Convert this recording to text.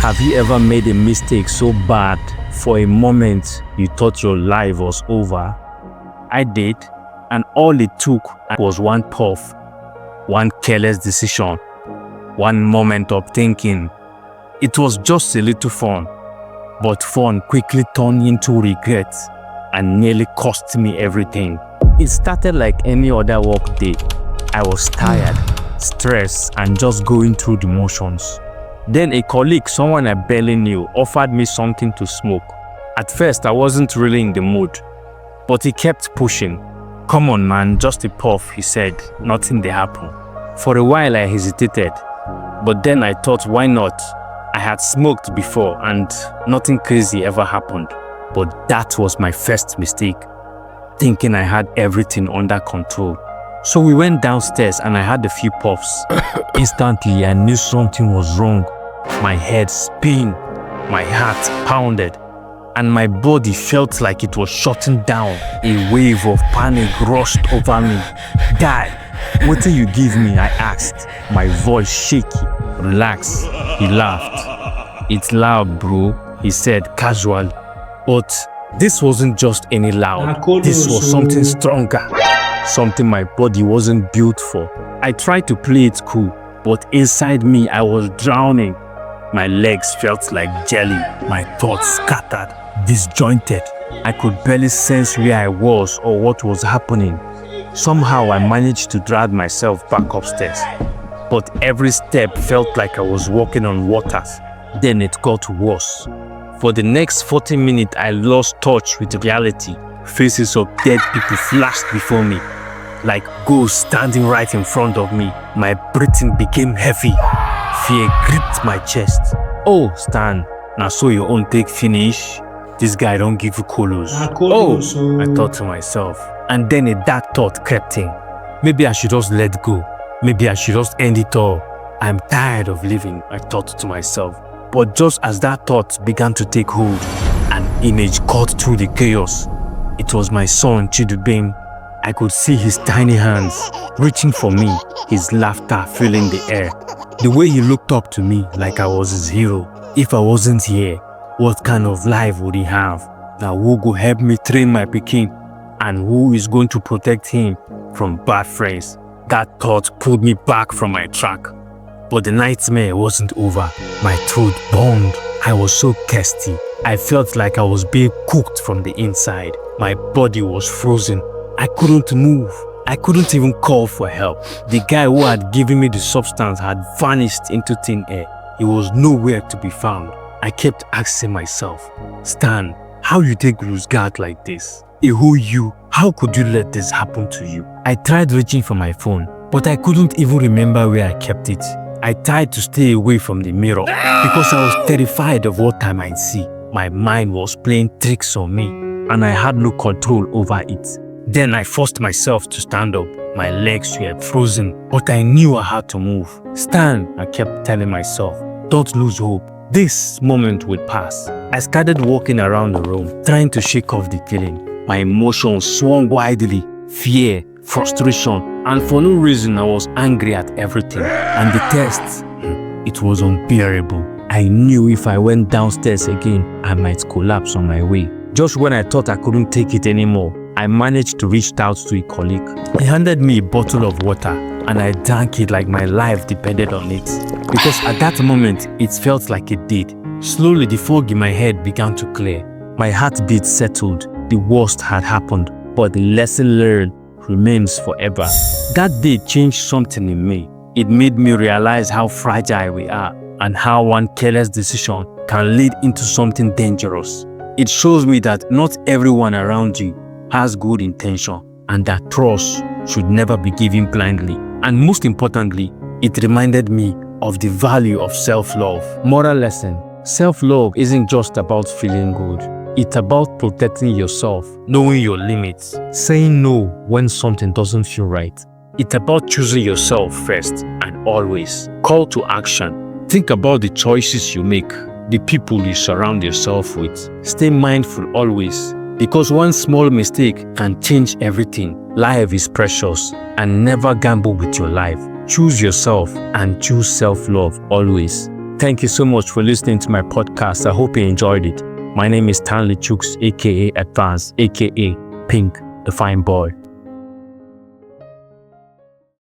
Have you ever made a mistake so bad for a moment you thought your life was over? I did, and all it took was one puff, one careless decision, one moment of thinking. It was just a little fun, but fun quickly turned into regret and nearly cost me everything. It started like any other work day. I was tired, stressed, and just going through the motions. Then a colleague, someone I barely knew, offered me something to smoke. At first, I wasn't really in the mood, but he kept pushing. "Come on, man, just a puff," he said. Nothing did happen. For a while, I hesitated, but then I thought, why not? I had smoked before and nothing crazy ever happened. But that was my first mistake, thinking I had everything under control. So we went downstairs and I had a few puffs. Instantly, I knew something was wrong. My head spun, my heart pounded, and my body felt like it was shutting down. A wave of panic rushed over me. "Guy, what do you give me?" I asked, my voice shaky. "Relax," he laughed. "It's loud, bro," he said casual. But this wasn't just any loud. This was something stronger. Something my body wasn't built for. I tried to play it cool, but inside me I was drowning. My legs felt like jelly, my thoughts scattered, disjointed. I could barely sense where I was or what was happening. Somehow I managed to drag myself back upstairs, but every step felt like I was walking on waters. Then it got worse. For the next 40 minutes I lost touch with reality. Faces of dead people flashed before me, like ghosts standing right in front of me. My breathing became heavy. Fear gripped my chest. "Oh, Stan, now so your own take finish? This guy don't give you colos." "Oh," I thought to myself. And then a dark thought crept in. Maybe I should just let go. Maybe I should just end it all. "I'm tired of living," I thought to myself. But just as that thought began to take hold, an image cut through the chaos. It was my son, Chidubem. I could see his tiny hands reaching for me, his laughter filling the air. The way he looked up to me like I was his hero. If I wasn't here, what kind of life would he have? Now who go help me train my pikin? And who is going to protect him from bad friends? That thought pulled me back from my track. But the nightmare wasn't over. My throat burned. I was so thirsty. I felt like I was being cooked from the inside. My body was frozen. I couldn't move. I couldn't even call for help. The guy who had given me the substance had vanished into thin air. He was nowhere to be found. I kept asking myself, "Stan, how you take lose guard like this? Who you? How could you let this happen to you?" I tried reaching for my phone, but I couldn't even remember where I kept it. I tried to stay away from the mirror because I was terrified of what I might see. My mind was playing tricks on me, and I had no control over it. Then I forced myself to stand up. My legs were frozen, but I knew I had to move. "Stan," I kept telling myself, "don't lose hope. This moment will pass." I started walking around the room, trying to shake off the feeling. My emotions swung wildly. Fear, frustration, and for no reason I was angry at everything. And the test, it was unbearable. I knew if I went downstairs again, I might collapse on my way. Just when I thought I couldn't take it anymore, I managed to reach out to a colleague. He handed me a bottle of water, and I drank it like my life depended on it. Because at that moment, it felt like it did. Slowly, the fog in my head began to clear. My heartbeat settled. The worst had happened, but the lesson learned remains forever. That day changed something in me. It made me realize how fragile we are and how one careless decision can lead into something dangerous. It shows me that not everyone around you has good intention and that trust should never be given blindly. And most importantly, it reminded me of the value of self-love. Moral lesson: self-love isn't just about feeling good. It's about protecting yourself, knowing your limits, saying no when something doesn't feel right. It's about choosing yourself first and always. Call to action. Think about the choices you make, the people you surround yourself with. Stay mindful always, because one small mistake can change everything. Life is precious, and never gamble with your life. Choose yourself and choose self-love always. thank you so much for listening to my podcast. I hope you enjoyed it. My name is Stanley Chooks, aka Advance, aka Pink, the Fine Boy.